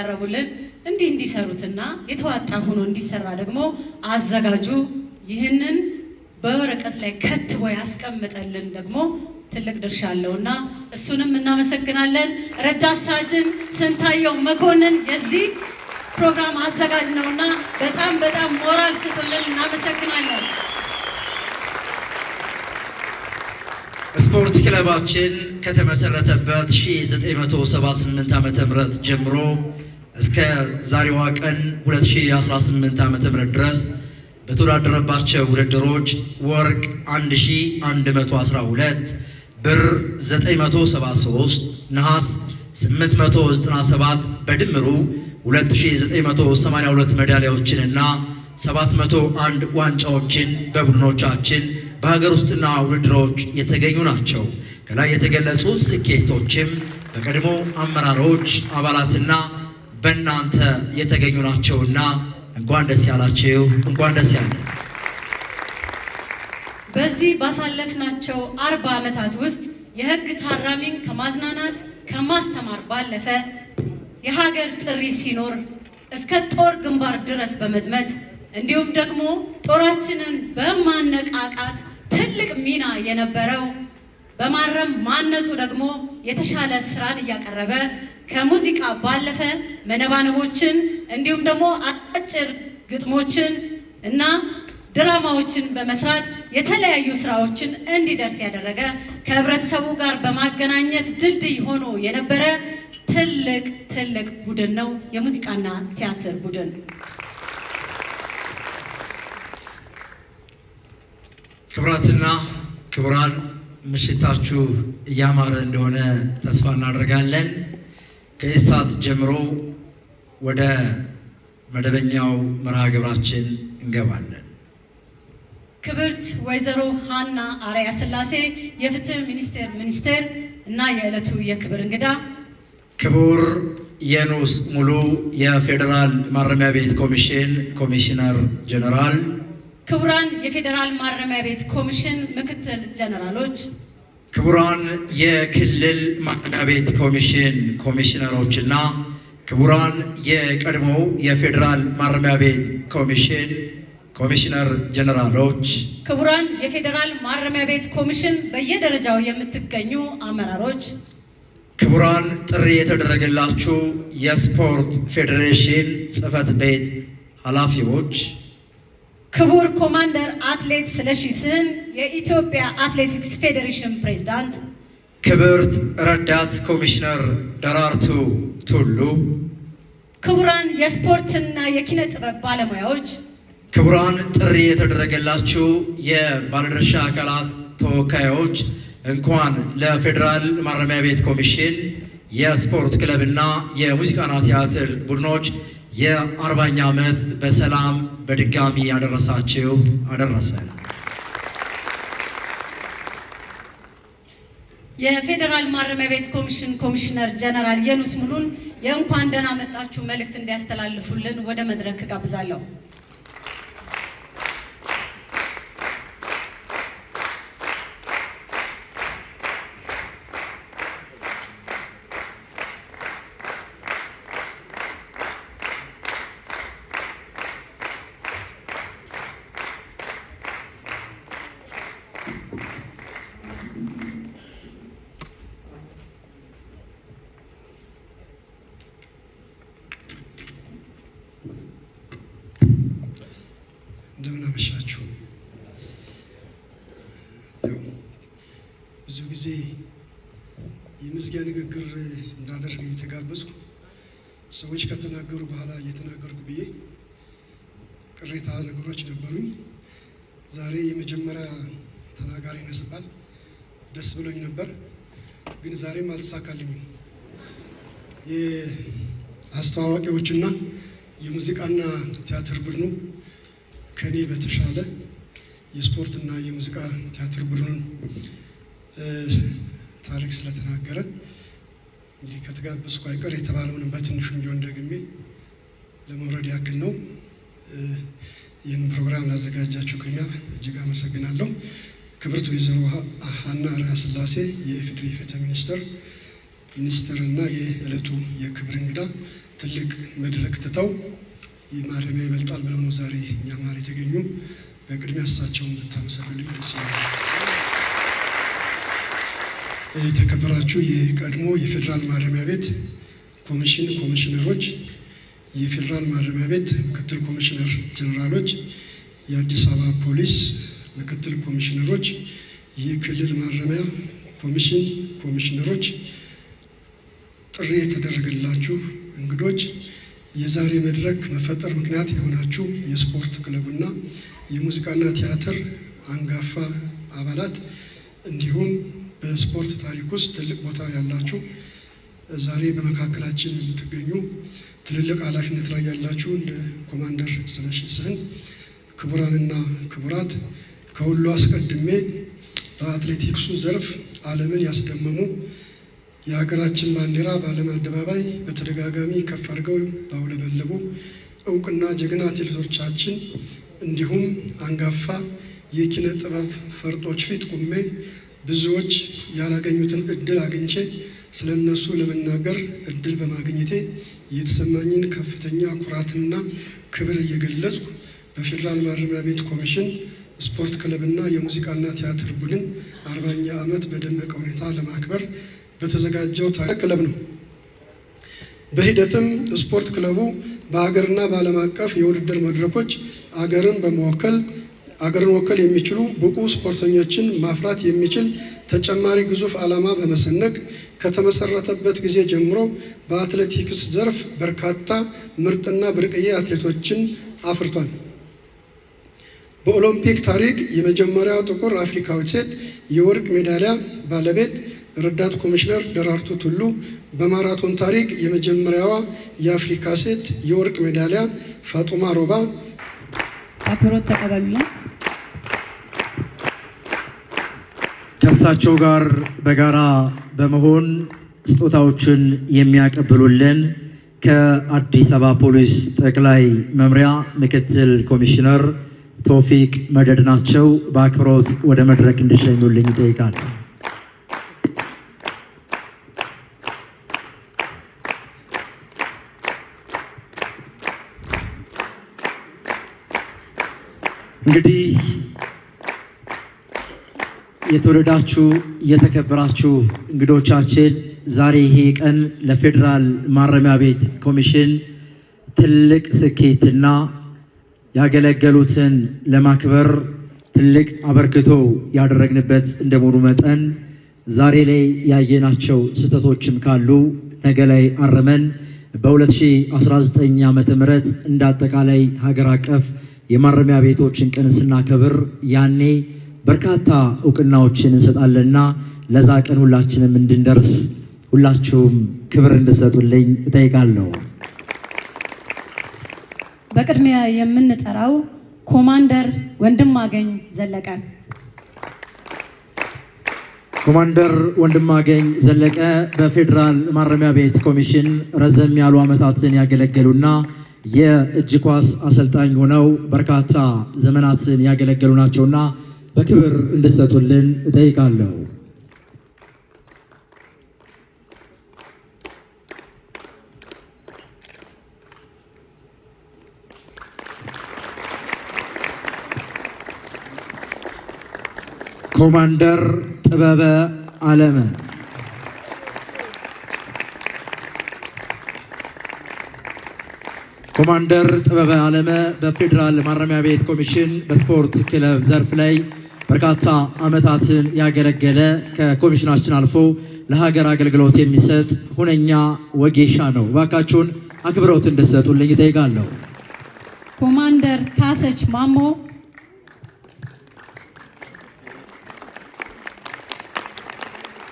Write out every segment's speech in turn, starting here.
ያቀረቡልን እንዲሰሩትና የተዋጣ ሆኖ እንዲሰራ ደግሞ አዘጋጁ ይህንን በወረቀት ላይ ከትቦ ያስቀምጠልን ደግሞ ትልቅ ድርሻ አለውና እሱንም እናመሰግናለን። ረዳት ሳጅን ስንታየው መኮንን የዚህ ፕሮግራም አዘጋጅ ነውና በጣም ሞራል ስጡልን። እናመሰግናለን። ስፖርት ክለባችን ከተመሰረተበት 1978 ዓመተ ምህረት ጀምሮ እስከ ዛሬዋ ቀን 2018 ዓመተ ምህረት ድረስ በተወዳደረባቸው ውድድሮች ወርቅ 1112፣ ብር 973፣ ነሐስ 897 በድምሩ 2982 ሜዳሊያዎችንና 701 ዋንጫዎችን በቡድኖቻችን በሀገር ውስጥና ውድድሮች የተገኙ ናቸው። ከላይ የተገለጹት ስኬቶችም በቀድሞ አመራሮች አባላትና በእናንተ የተገኙ ናቸውና እንኳን ደስ ያላችሁ፣ እንኳን ደስ ያለን። በዚህ ባሳለፍናቸው 40 ዓመታት ውስጥ የህግ ታራሚን ከማዝናናት ከማስተማር ባለፈ የሀገር ጥሪ ሲኖር እስከ ጦር ግንባር ድረስ በመዝመት እንዲሁም ደግሞ ጦራችንን በማነቃቃት ትልቅ ሚና የነበረው በማረም ማነጹ ደግሞ የተሻለ ስራን እያቀረበ ከሙዚቃ ባለፈ መነባነቦችን እንዲሁም ደግሞ አጭር ግጥሞችን እና ድራማዎችን በመስራት የተለያዩ ስራዎችን እንዲደርስ ያደረገ ከህብረተሰቡ ጋር በማገናኘት ድልድይ ሆኖ የነበረ ትልቅ ቡድን ነው የሙዚቃና ቲያትር ቡድን። ክቡራትና ክቡራን ምሽታችሁ እያማረ እንደሆነ ተስፋ እናደርጋለን። ከኢሳት ጀምሮ ወደ መደበኛው መርሃ ግብራችን እንገባለን። ክብርት ወይዘሮ ሃና አርአያ ስላሴ የፍትህ ሚኒስቴር እና የዕለቱ የክብር እንግዳ፣ ክቡር የኑስ ሙሉ የፌዴራል ማረሚያ ቤት ኮሚሽን ኮሚሽነር ጀነራል፣ ክቡራን የፌዴራል ማረሚያ ቤት ኮሚሽን ምክትል ጀነራሎች፣ ክቡራን የክልል ማረሚያ ቤት ኮሚሽን ኮሚሽነሮችና ክቡራን የቀድሞው የፌዴራል ማረሚያ ቤት ኮሚሽን ኮሚሽነር ጀነራሎች፣ ክቡራን የፌዴራል ማረሚያ ቤት ኮሚሽን በየደረጃው የምትገኙ አመራሮች፣ ክቡራን ጥሪ የተደረገላችሁ የስፖርት ፌዴሬሽን ጽሕፈት ቤት ኃላፊዎች፣ ክቡር ኮማንደር አትሌት ስለሺ ስህን የኢትዮጵያ አትሌቲክስ ፌዴሬሽን ፕሬዝዳንት፣ ክብርት ረዳት ኮሚሽነር ደራርቱ ቱሉ፣ ክቡራን የስፖርትና የኪነ ጥበብ ባለሙያዎች፣ ክቡራን ጥሪ የተደረገላችሁ የባለድርሻ አካላት ተወካዮች እንኳን ለፌዴራል ማረሚያ ቤት ኮሚሽን የስፖርት ክለብና የሙዚቃና ቲያትር ቡድኖች የ40ኛ ዓመት በሰላም በድጋሚ ያደረሳችሁ አደረሰን። የፌዴራል ማረሚያ ቤት ኮሚሽን ኮሚሽነር ጀነራል የኑስ ሙሉን የእንኳን ደህና መጣችሁ መልእክት እንዲያስተላልፉልን ወደ መድረክ ጋብዛለሁ። እንደምን አመሻችሁ። ብዙ ጊዜ የምስጋና ንግግር እንዳደርግ እየተጋበዝኩ ሰዎች ከተናገሩ በኋላ እየተናገርኩ ብዬ ቅሬታ ነገሮች ነበሩኝ። ዛሬ የመጀመሪያ ተናጋሪ ነኝ ስባል ደስ ብሎኝ ነበር፣ ግን ዛሬም አልተሳካልኝም። የአስተዋዋቂዎችና የሙዚቃና ቲያትር ቡድኑ ከኔ በተሻለ የስፖርትና የሙዚቃ ቲያትር ቡድኑን ታሪክ ስለተናገረ እንግዲህ ከተጋበዝኩ አይቀር የተባለውን በትንሹም ቢሆን ደግሜ ለመውረድ ያክል ነው። ይህን ፕሮግራም ላዘጋጃችሁ ቅድሚያ እጅግ አመሰግናለሁ። ክብርት ወይዘሮ ሃና አርአያ ስላሴ የኢፌዴሪ ፍትህ ሚኒስቴር ሚኒስትርና የዕለቱ የክብር እንግዳ ትልቅ መድረክ ትተው ማረሚያ ይበልጣል ብለው ነው ዛሬ እኛ መሀል የተገኙ። በቅድሚያ እሳቸውን ብታመሰግኑልኝ ደስ ይላል። የተከበራችሁ የቀድሞ የፌዴራል ማረሚያ ቤት ኮሚሽነሮች፣ የፌዴራል ማረሚያ ቤት ምክትል ኮሚሽነር ጀነራሎች፣ የአዲስ አበባ ፖሊስ ምክትል ኮሚሽነሮች፣ የክልል ማረሚያ ኮሚሽን ኮሚሽነሮች፣ ጥሪ የተደረገላችሁ እንግዶች፣ የዛሬ መድረክ መፈጠር ምክንያት የሆናችሁ የስፖርት ክለቡና የሙዚቃና ቲያትር አንጋፋ አባላት እንዲሁም በስፖርት ታሪክ ውስጥ ትልቅ ቦታ ያላችሁ ዛሬ በመካከላችን የምትገኙ ትልልቅ ኃላፊነት ላይ ያላችሁ እንደ ኮማንደር ስለሺ ስህን፣ ክቡራንና ክቡራት፣ ከሁሉ አስቀድሜ በአትሌቲክሱ ዘርፍ ዓለምን ያስደመሙ የሀገራችን ባንዲራ በዓለም አደባባይ በተደጋጋሚ ከፍ አድርገው ባውለበለቡ እውቅና ጀግና አትሌቶቻችን እንዲሁም አንጋፋ የኪነ ጥበብ ፈርጦች ፊት ቆሜ ብዙዎች ያላገኙትን እድል አግኝቼ ስለ እነሱ ለመናገር እድል በማግኘቴ የተሰማኝን ከፍተኛ ኩራትና ክብር እየገለጽኩ በፌዴራል ማረሚያ ቤት ኮሚሽን ስፖርት ክለብና የሙዚቃና ቲያትር ቡድን 40ኛ ዓመት በደመቀ ሁኔታ ለማክበር በተዘጋጀው ታሪክ ክለብ ነው። በሂደትም ስፖርት ክለቡ በሀገርና በዓለም አቀፍ የውድድር መድረኮች አገርን ወከል የሚችሉ ብቁ ስፖርተኞችን ማፍራት የሚችል ተጨማሪ ግዙፍ ዓላማ በመሰነቅ ከተመሰረተበት ጊዜ ጀምሮ በአትሌቲክስ ዘርፍ በርካታ ምርጥና ብርቅዬ አትሌቶችን አፍርቷል። በኦሎምፒክ ታሪክ የመጀመሪያው ጥቁር አፍሪካዊት ሴት የወርቅ ሜዳሊያ ባለቤት ረዳት ኮሚሽነር ደራርቱ ቱሉ፣ በማራቶን ታሪክ የመጀመሪያዋ የአፍሪካ ሴት የወርቅ ሜዳሊያ ፋጡማ ሮባ አክብሮት ተቀበሉልን። ከእሳቸው ጋር በጋራ በመሆን ስጦታዎችን የሚያቀብሉልን ከአዲስ አበባ ፖሊስ ጠቅላይ መምሪያ ምክትል ኮሚሽነር ቶፊቅ መደድ ናቸው። በአክብሮት ወደ መድረክ እንዲሸኙልኝ ይጠይቃል። እንግዲህ የተወደዳችሁ የተከበራችሁ እንግዶቻችን ዛሬ ይሄ ቀን ለፌዴራል ማረሚያ ቤት ኮሚሽን ትልቅ ስኬትና ያገለገሉትን ለማክበር ትልቅ አበርክቶ ያደረግንበት እንደመሆኑ መጠን ዛሬ ላይ ያየናቸው ስህተቶችም ካሉ ነገ ላይ አረመን በ2019 ዓ.ም እንደ አጠቃላይ ሀገር አቀፍ የማረሚያ ቤቶችን ቀን ስናከብር ያኔ በርካታ እውቅናዎችን እንሰጣለንና ለዛ ቀን ሁላችንም እንድንደርስ ሁላችሁም ክብር እንድትሰጡልኝ እጠይቃለሁ። በቅድሚያ የምንጠራው ኮማንደር ወንድማገኝ ዘለቀ። ኮማንደር ወንድማገኝ ዘለቀ በፌዴራል ማረሚያ ቤት ኮሚሽን ረዘም ያሉ ዓመታትን ያገለገሉና የእጅ ኳስ አሰልጣኝ ሆነው በርካታ ዘመናትን ያገለገሉ ናቸውና በክብር እንድትሰጡልን እጠይቃለሁ። ኮማንደር ጥበበ አለመ። ኮማንደር ጥበበ አለመ በፌዴራል ማረሚያ ቤት ኮሚሽን በስፖርት ክለብ ዘርፍ ላይ በርካታ ዓመታትን ያገለገለ ከኮሚሽናችን አልፎ ለሀገር አገልግሎት የሚሰጥ ሁነኛ ወጌሻ ነው። እባካችሁን አክብሮት እንድትሰጡልኝ እጠይቃለሁ። ኮማንደር ካሰች ማሞ።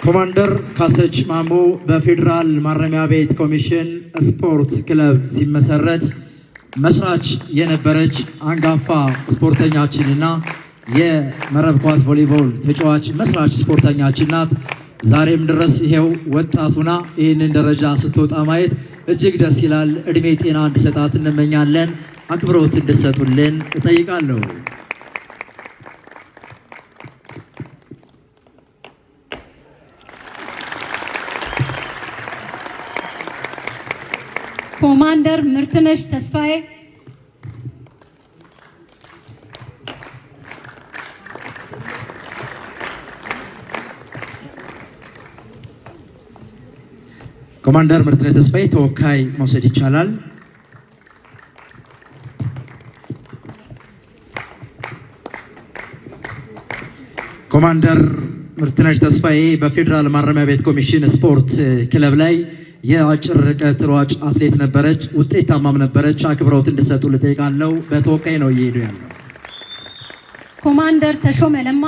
ኮማንደር ካሰች ማሞ በፌዴራል ማረሚያ ቤት ኮሚሽን ስፖርት ክለብ ሲመሰረት መስራች የነበረች አንጋፋ ስፖርተኛችንና የመረብ ኳስ ቮሊቦል ተጫዋች መስራች ስፖርተኛችን ናት። ዛሬም ድረስ ይሄው ወጣቱና ይህንን ደረጃ ስትወጣ ማየት እጅግ ደስ ይላል። እድሜ ጤና እንዲሰጣት እንመኛለን። አክብሮት እንድትሰጡልን እጠይቃለሁ። ኮማንደር ምርትነሽ ተስፋዬ፣ ኮማንደር ምርትነሽ ተስፋዬ ተወካይ መውሰድ ይቻላል። ኮማንደር ምርትነሽ ተስፋዬ በፌዴራል ማረሚያ ቤት ኮሚሽን ስፖርት ክለብ ላይ የአጭር ርቀት ሯጭ አትሌት ነበረች። ውጤታማም ነበረች። አክብሮት እንድሰጡ ልጠይቃለሁ። በተወካይ ነው እየሄዱ ያለው። ኮማንደር ተሾመ ለማ፣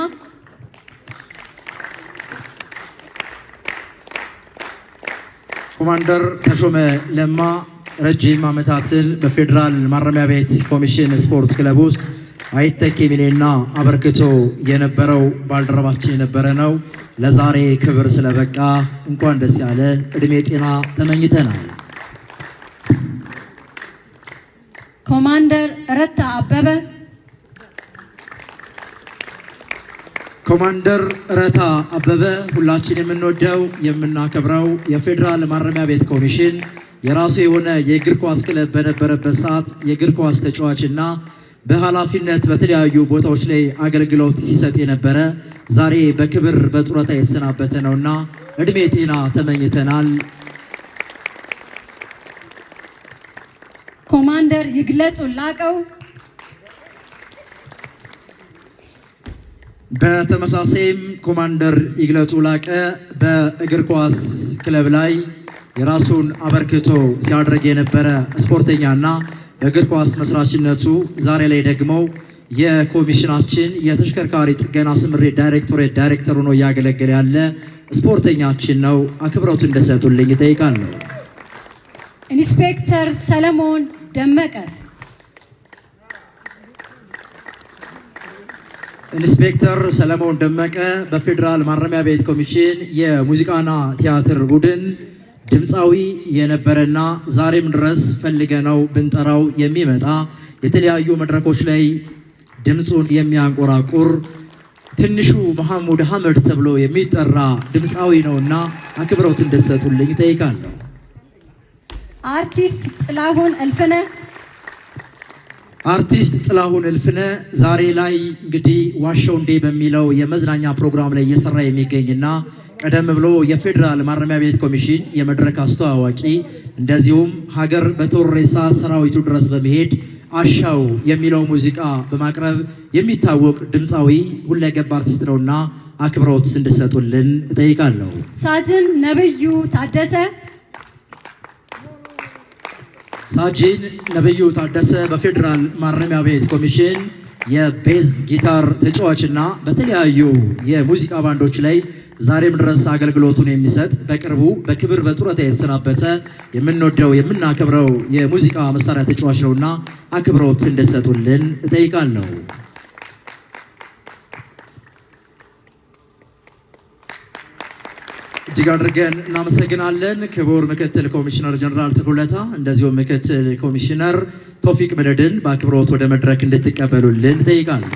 ኮማንደር ተሾመ ለማ ረጅም ዓመታትን በፌዴራል ማረሚያ ቤት ኮሚሽን ስፖርት ክለብ ውስጥ አይተኬ ሚናና አበርክቶ የነበረው ባልደረባችን የነበረ ነው። ለዛሬ ክብር ስለበቃ እንኳን ደስ ያለ፣ እድሜ ጤና ተመኝተናል። ኮማንደር ረታ አበበ፣ ኮማንደር ረታ አበበ ሁላችን የምንወደው የምናከብረው የፌዴራል ማረሚያ ቤት ኮሚሽን የራሱ የሆነ የእግር ኳስ ክለብ በነበረበት ሰዓት የእግር ኳስ ተጫዋችና በኃላፊነት በተለያዩ ቦታዎች ላይ አገልግሎት ሲሰጥ የነበረ ዛሬ በክብር በጡረታ የተሰናበተ ነውና እድሜ ጤና ተመኝተናል። ኮማንደር ይግለጹ ላቀው፣ በተመሳሳይም ኮማንደር ይግለጹ ላቀ በእግር ኳስ ክለብ ላይ የራሱን አበርክቶ ሲያደርግ የነበረ ስፖርተኛና በእግር ኳስ መስራችነቱ ዛሬ ላይ ደግሞ የኮሚሽናችን የተሽከርካሪ ጥገና ስምሪት ዳይሬክቶሬት ዳይሬክተር ሆኖ እያገለገለ ያለ ስፖርተኛችን ነው። አክብሮት እንደሰጡልኝ እጠይቃለሁ። ኢንስፔክተር ሰለሞን ደመቀ፣ ኢንስፔክተር ሰለሞን ደመቀ በፌዴራል ማረሚያ ቤት ኮሚሽን የሙዚቃና ቲያትር ቡድን ድምፃዊ የነበረና ዛሬም ድረስ ፈልገነው ብንጠራው የሚመጣ የተለያዩ መድረኮች ላይ ድምፁን የሚያንቆራቁር ትንሹ መሐሙድ አህመድ ተብሎ የሚጠራ ድምፃዊ ነውና አክብሮት እንደሰጡልኝ እጠይቃለሁ። አርቲስት ጥላሁን እልፍነ፣ አርቲስት ጥላሁን እልፍነ ዛሬ ላይ እንግዲህ ዋሻው እንዴ በሚለው የመዝናኛ ፕሮግራም ላይ እየሰራ የሚገኝና ቀደም ብሎ የፌዴራል ማረሚያ ቤት ኮሚሽን የመድረክ አስተዋዋቂ እንደዚሁም ሀገር በቶሬሳ ሰራዊቱ ድረስ በመሄድ አሻው የሚለው ሙዚቃ በማቅረብ የሚታወቅ ድምፃዊ ሁለገብ አርቲስት ነውና አክብሮት እንድሰጡልን እጠይቃለሁ። ሳጅን ነብዩ ታደሰ፣ ሳጅን ነብዩ ታደሰ በፌዴራል ማረሚያ ቤት ኮሚሽን የቤዝ ጊታር ተጫዋችና በተለያዩ የሙዚቃ ባንዶች ላይ ዛሬም ድረስ አገልግሎቱን የሚሰጥ በቅርቡ በክብር በጡረታ የተሰናበተ የምንወደው የምናከብረው የሙዚቃ መሳሪያ ተጫዋች ነውና አክብሮት እንደሰጡልን እጠይቃለሁ። እጅግ አድርገን እናመሰግናለን። ክቡር ምክትል ኮሚሽነር ጀነራል ተኩለታ እንደዚሁም ምክትል ኮሚሽነር ቶፊቅ መደድን በአክብሮት ወደ መድረክ እንድትቀበሉልን እጠይቃለሁ።